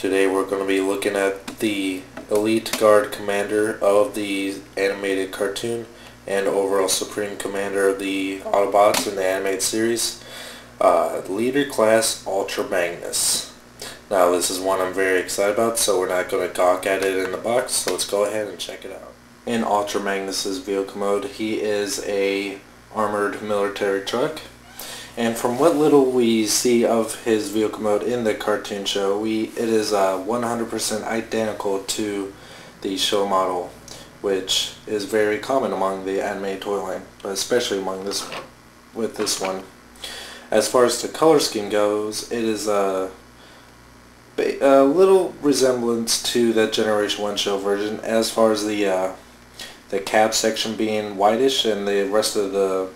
Today we're going to be looking at the Elite Guard Commander of the animated cartoon and overall Supreme Commander of the Autobots in the animated series, Leader Class Ultra Magnus. Now this is one I'm very excited about, so we're not going to gawk at it in the box, so let's go ahead and check it out. In Ultra Magnus's vehicle mode, he is a armored military truck. And from what little we see of his vehicle mode in the cartoon show, it is 100% identical to the show model, which is very common among the anime toy line, but especially with this one. As far as the color scheme goes, it is a little resemblance to that Generation 1 show version, as far as the cab section being whitish and the rest of the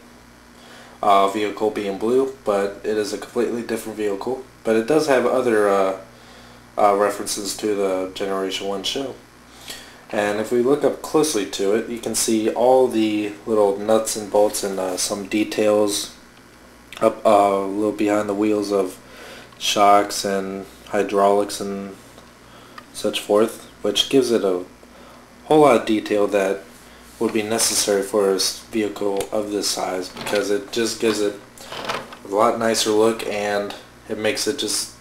vehicle being blue, but it is a completely different vehicle. But it does have other references to the Generation 1 show. And if we look up closely to it, you can see all the little nuts and bolts and some details up a little behind the wheels of shocks and hydraulics and such forth, which gives it a whole lot of detail that would be necessary for a vehicle of this size, because it just gives it a lot nicer look and it makes it just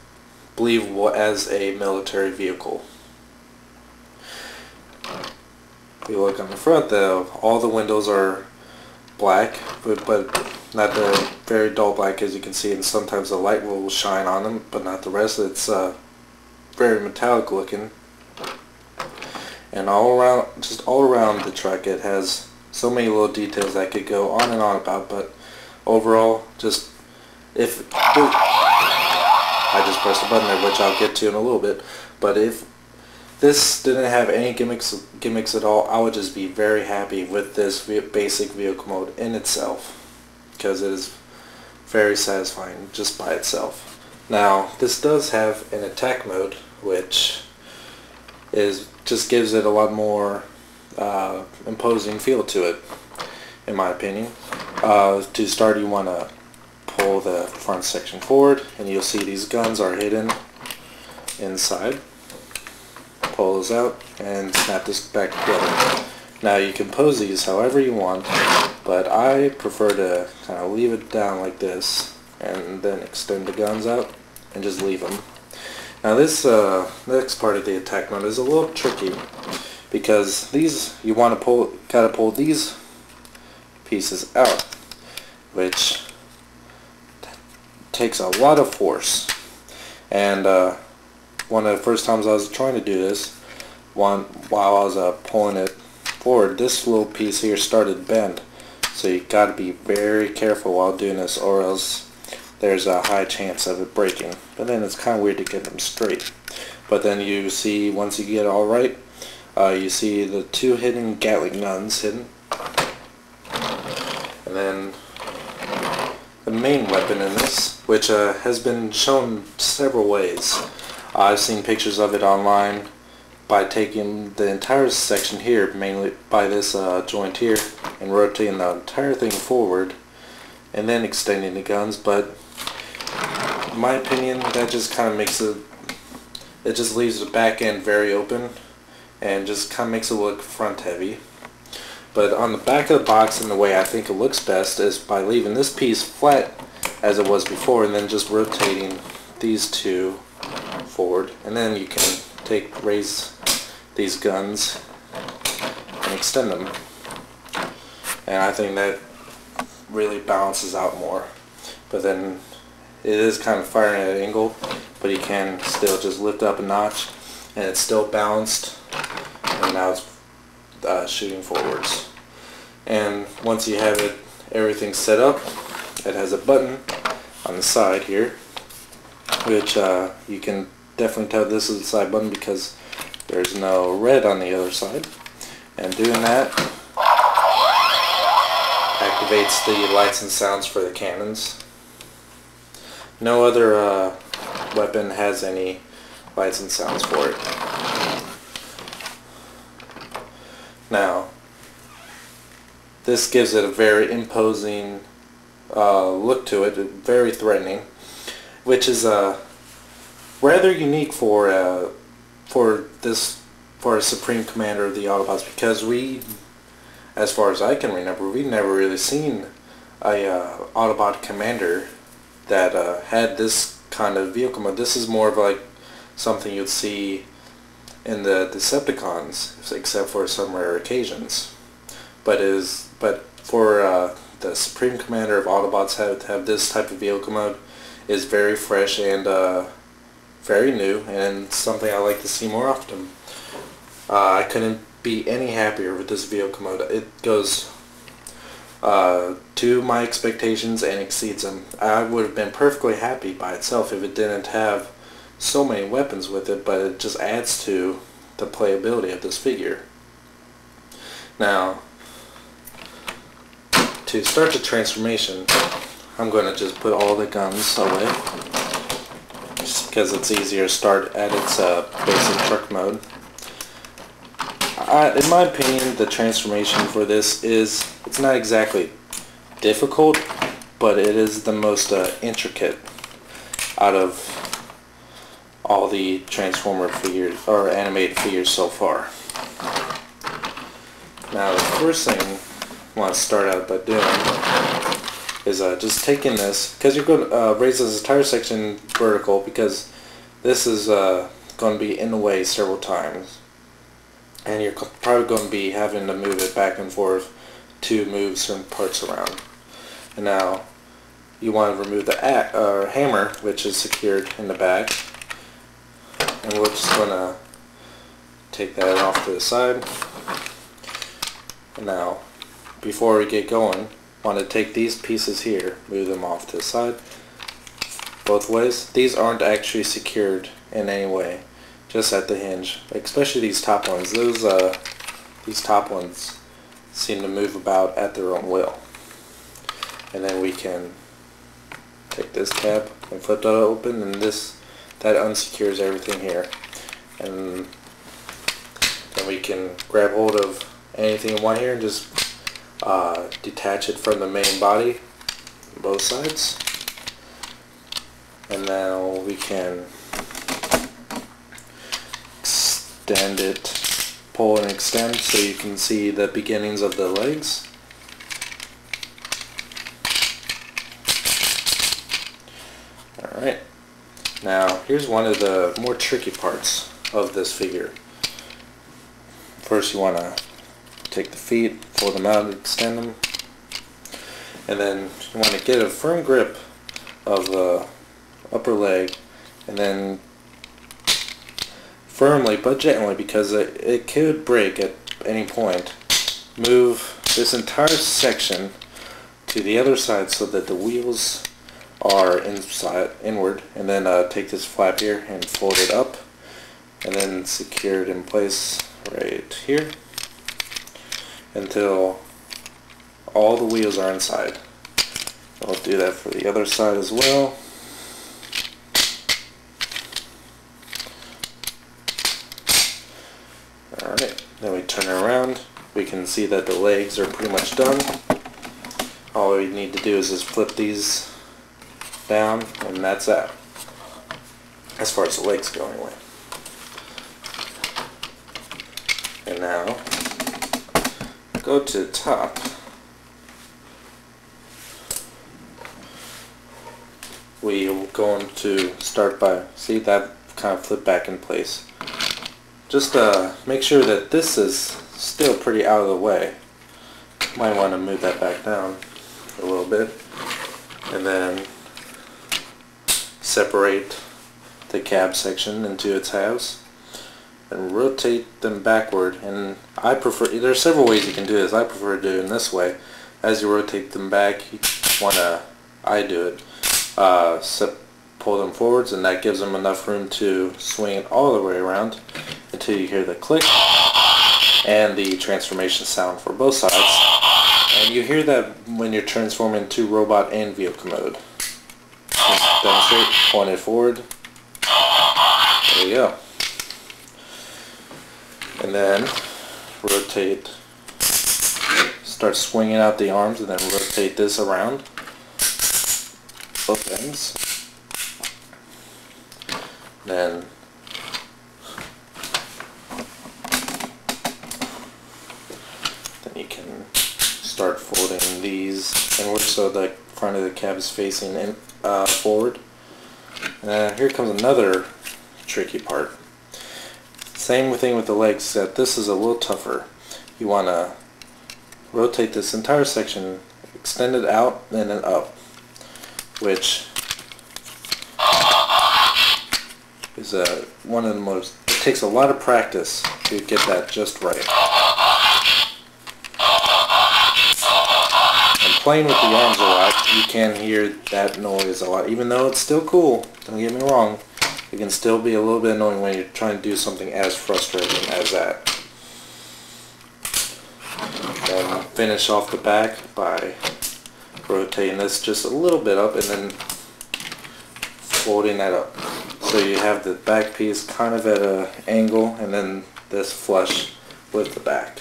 believable as a military vehicle. If you look on the front though, all the windows are black, but not the very dull black as you can see, and sometimes the light will shine on them, but not the rest. It's very metallic looking. And all around the truck, it has so many little details that I could go on and on about, but overall, I just pressed a button there, which I'll get to in a little bit, but if this didn't have any gimmicks at all, I would just be very happy with this basic vehicle mode in itself, because it is very satisfying just by itself. Now, this does have an attack mode, which just gives it a lot more imposing feel to it, in my opinion. To start, you want to pull the front section forward, and you'll see these guns are hidden inside. Pull those out and snap this back together. Now you can pose these however you want, but I prefer to kind of leave it down like this and then extend the guns out and just leave them. Now this next part of the attack mode is a little tricky, because you want to gotta pull these pieces out, which takes a lot of force. And one of the first times I was trying to do this, while I was pulling it forward, this little piece here started to bend. So you gotta be very careful while doing this, or else there's a high chance of it breaking. But then it's kind of weird to get them straight. But then you see, once you get it all right, you see the two hidden Gatling guns hidden. And then the main weapon in this, which has been shown several ways. I've seen pictures of it online by taking the entire section here, mainly by this joint here, and rotating the entire thing forward, and then extending the guns. But in my opinion, that just kind of makes it just leaves the back end very open and just kind of makes it look front heavy. But on the back of the box, and the way I think it looks best, is by leaving this piece flat as it was before, and then just rotating these two forward, and then you can raise these guns and extend them, and I think that really balances out more. But then it is kind of firing at an angle, but you can still just lift up a notch and it's still balanced, and now it's shooting forwards. And once you have everything set up, it has a button on the side here, which you can definitely tell this is the side button because there's no red on the other side. And doing that activates the lights and sounds for the cannons. No other weapon has any lights and sounds for it. Now, this gives it a very imposing look to it, very threatening, which is rather unique for a Supreme Commander of the Autobots, because we, as far as I can remember, we've never really seen a Autobot commander that had this kind of vehicle mode. This is more of like something you'd see in the Decepticons, except for some rare occasions. But for the Supreme Commander of Autobots have this type of vehicle mode is very fresh and very new, and something I like to see more often. I couldn't be any happier with this vehicle mode. It goes to my expectations and exceeds them. I would have been perfectly happy by itself if it didn't have so many weapons with it, but it just adds to the playability of this figure. Now, to start the transformation, I'm going to just put all the guns away, just because it's easier to start at its basic truck mode. In my opinion, the transformation for this it's not exactly difficult, but it is the most intricate out of all the Transformer figures, or animated figures so far. Now, the first thing I want to start out by doing is just taking this, because you're going to raise this entire section vertical, because this is going to be in the way several times, and you're probably going to be having to move it back and forth to move certain parts around. And now you want to remove the hammer, which is secured in the back, and we're just going to take that off to the side. And now, before we get going, want to take these pieces here, move them off to the side both ways. These aren't actually secured in any way, just at the hinge, especially these top ones. These top ones seem to move about at their own will. And then we can take this tab and flip that open, and that unsecures everything here. And then we can grab hold of anything you want here and just detach it from the main body on both sides. And now we can extend it, pull and extend, so you can see the beginnings of the legs. Alright, now here's one of the more tricky parts of this figure. First, you want to take the feet, fold them out, extend them, and then you want to get a firm grip of the upper leg, and then firmly but gently, because it could break at any point, move this entire section to the other side so that the wheels are inward, and then take this flap here and fold it up, and then secure it in place right here until all the wheels are inside. I'll do that for the other side as well. Alright, then we turn it around. We can see that the legs are pretty much done. All we need to do is just flip these down, and that's that, as far as the legs go anyway. And now go to the top. We are going to start by, see that kind of flip back in place. Just make sure that this is still pretty out of the way. Might want to move that back down a little bit, and then separate the cab section into its halves and rotate them backward. And I prefer, there's several ways you can do this. I prefer doing this way. As you rotate them back, you I do it, pull them forwards, and that gives them enough room to swing it all the way around until you hear the click and the transformation sound for both sides. And you hear that when you're transforming to robot and vehicle mode. Just demonstrate, point it forward. There you go. And then rotate, start swinging out the arms, and then rotate this around both ends. Then you can start folding these inward so the front of the cab is facing in, forward. Here comes another tricky part. Same thing with the legs, except this is a little tougher. You want to rotate this entire section, extend it out and then up, which is one of the most, it takes a lot of practice to get that just right. And playing with the arms a lot, you can hear that noise a lot, even though it's still cool, don't get me wrong. It can still be a little bit annoying when you're trying to do something as frustrating as that. Then finish off the back by rotating this just a little bit up and then folding that up. So you have the back piece kind of at an angle and then this flush with the back.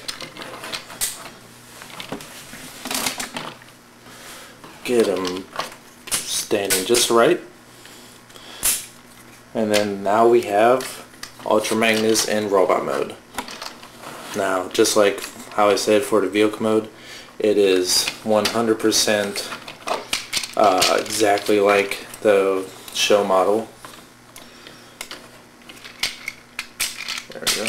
Get them standing just right. And then now we have Ultra Magnus in robot mode. Now, just like how I said for the vehicle mode, it is 100% exactly like the show model. There we go.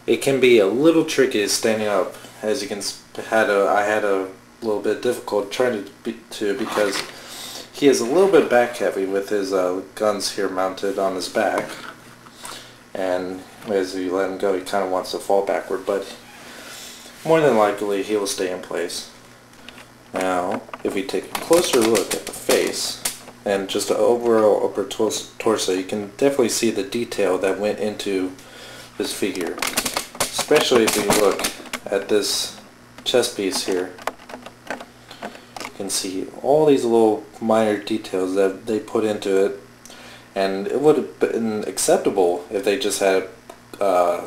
It can be a little tricky standing up, as you can. I had a little bit difficult trying to because he is a little bit back heavy with his guns here mounted on his back, and as you let him go, he kind of wants to fall backward, but more than likely he will stay in place. Now, if we take a closer look at the face and just the overall upper torso, you can definitely see the detail that went into this figure, especially if you look at this chest piece here. You can see all these little minor details that they put into it, and it would have been acceptable if they just had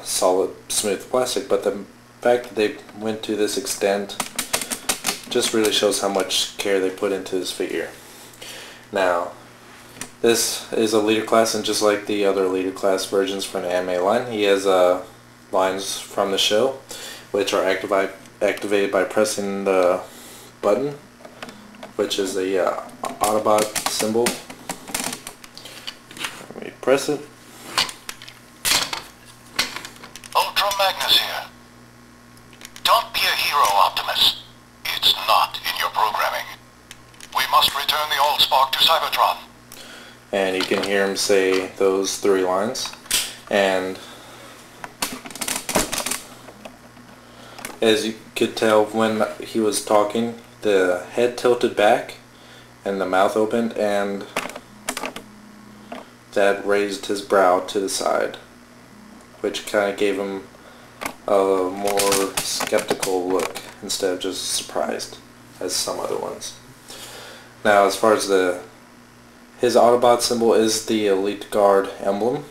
solid smooth plastic, but the fact that they went to this extent just really shows how much care they put into this figure. Now, this is a leader class, and just like the other leader class versions from the anime line, he has lines from the show which are activated by pressing the button, which is the Autobot symbol. Let me press it. Ultra Magnus here. Don't be a hero, Optimus. It's not in your programming. We must return the Allspark to Cybertron. And you can hear him say those 3 lines. And as you could tell when he was talking, the head tilted back and the mouth opened, and that raised his brow to the side, which kind of gave him a more skeptical look instead of just surprised as some other ones. Now, as far as his Autobot symbol is the Elite Guard emblem,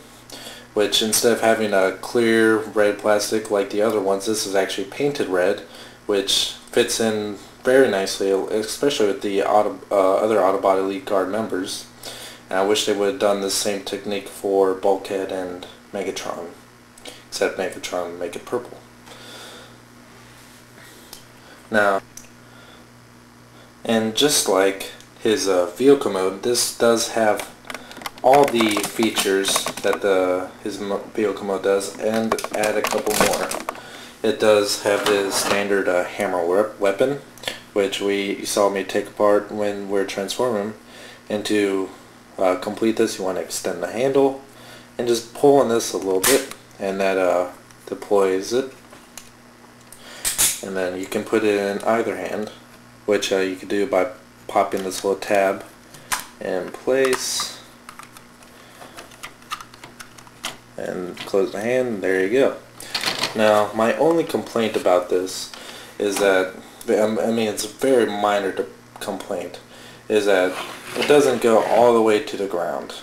which instead of having a clear red plastic like the other ones, this is actually painted red, which fits in very nicely, especially with the other Autobot Elite Guard members. And I wish they would have done the same technique for Bulkhead and Megatron, except Megatron make it purple. Now, and just like his vehicle mode, this does have all the features that his vehicle mode does, and add a couple more. It does have the standard hammer weapon, which you saw me take apart when we're transforming him. And to complete this, you want to extend the handle and just pull on this a little bit, and that deploys it. And then you can put it in either hand, which you can do by popping this little tab in place and close the hand, and there you go. Now, my only complaint about this is that, I mean, it's a very minor complaint, is that it doesn't go all the way to the ground.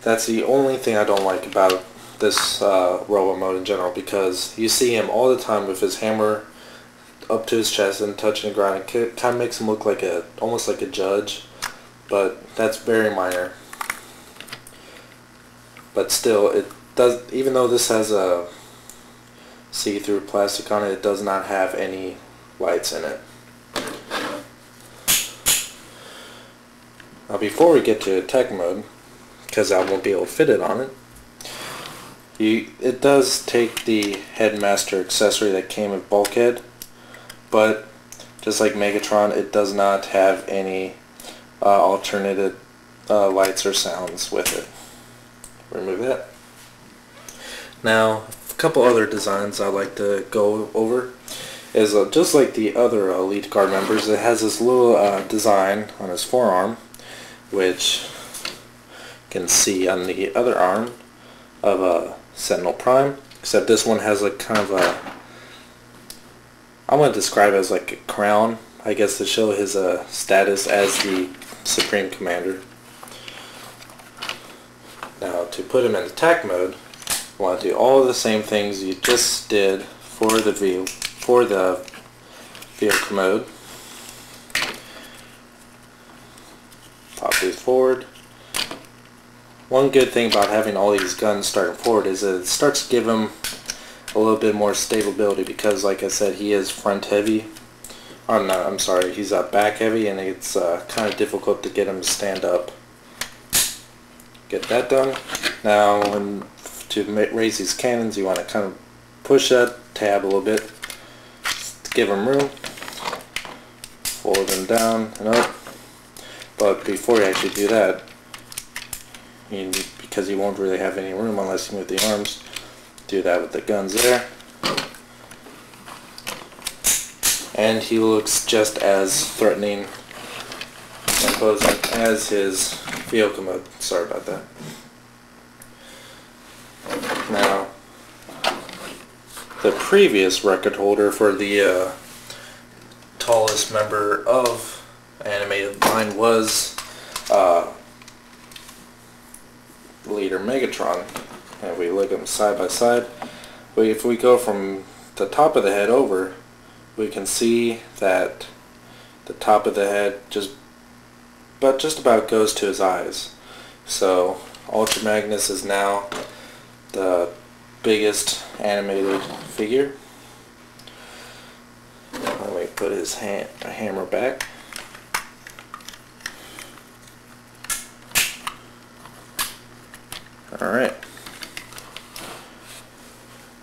That's the only thing I don't like about this robo mode in general, because you see him all the time with his hammer up to his chest and touching the ground. It kind of makes him look like almost like a judge but that's very minor. But still, it does, even though this has a see-through plastic on it, it does not have any lights in it. Now before we get to tech mode, because I won't be able to fit it on it, it does take the headmaster accessory that came with bulkhead, but just like Megatron, it does not have any alternative lights or sounds with it. Remove that. Now, a couple other designs I'd like to go over is just like the other Elite Guard members, it has this little design on his forearm, which you can see on the other arm of a Sentinel Prime, except this one has a kind of a, I want to describe it as like a crown, I guess, to show his status as the Supreme Commander. Now to put him in attack mode, you want to do all the same things you just did for the vehicle mode. Pop these forward. One good thing about having all these guns starting forward is that it starts to give him a little bit more stability, because like I said, he is front heavy. I'm sorry, he's back heavy, and it's kind of difficult to get him to stand up. Get that done. Now to raise these cannons, you want to kind of push that tab a little bit to give him room. Fold them down and up. But before you actually do that, because you won't really have any room unless you move the arms, do that with the guns there. And he looks just as threatening and imposing as his vehicle mode. Sorry about that. Now, the previous record holder for the tallest member of animated line was Leader Megatron. And we look at them side by side. But if we go from the top of the head over, we can see that the top of the head just about goes to his eyes. So Ultra Magnus is now the biggest animated figure. Let me put his hammer back. Alright.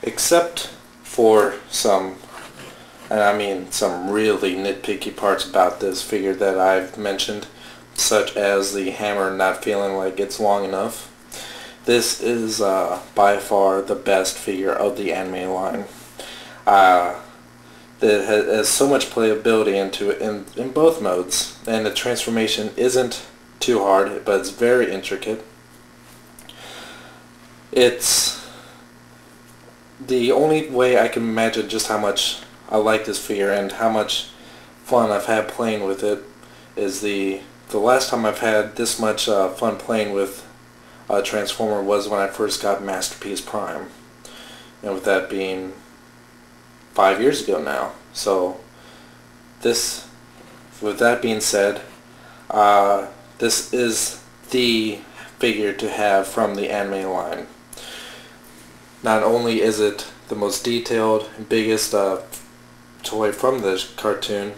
Except for some, and I mean some really nitpicky parts about this figure that I've mentioned, such as the hammer not feeling like it's long enough. This is by far the best figure of the anime line. It has so much playability into it in both modes, and the transformation isn't too hard, but it's very intricate. It's the only way I can imagine just how much I like this figure and how much fun I've had playing with it is the last time I've had this much fun playing with a Transformer was when I first got Masterpiece Prime, and with that being 5 years ago now. So with that being said, this is the figure to have from the anime line. Not only is it the most detailed and biggest toy from the cartoon,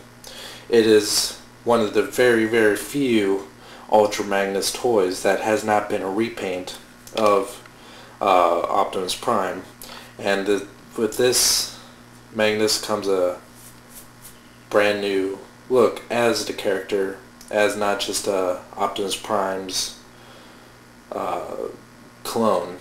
it is one of the very, very few Ultra Magnus toys that has not been a repaint of Optimus Prime. And with this Magnus comes a brand new look as the character, as not just Optimus Prime's clone,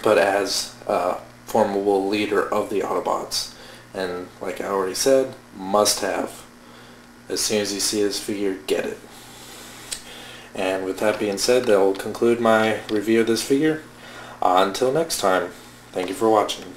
but as a formidable leader of the Autobots. And like I already said, must have. As soon as you see this figure, get it. And with that being said, that will conclude my review of this figure. Until next time, thank you for watching.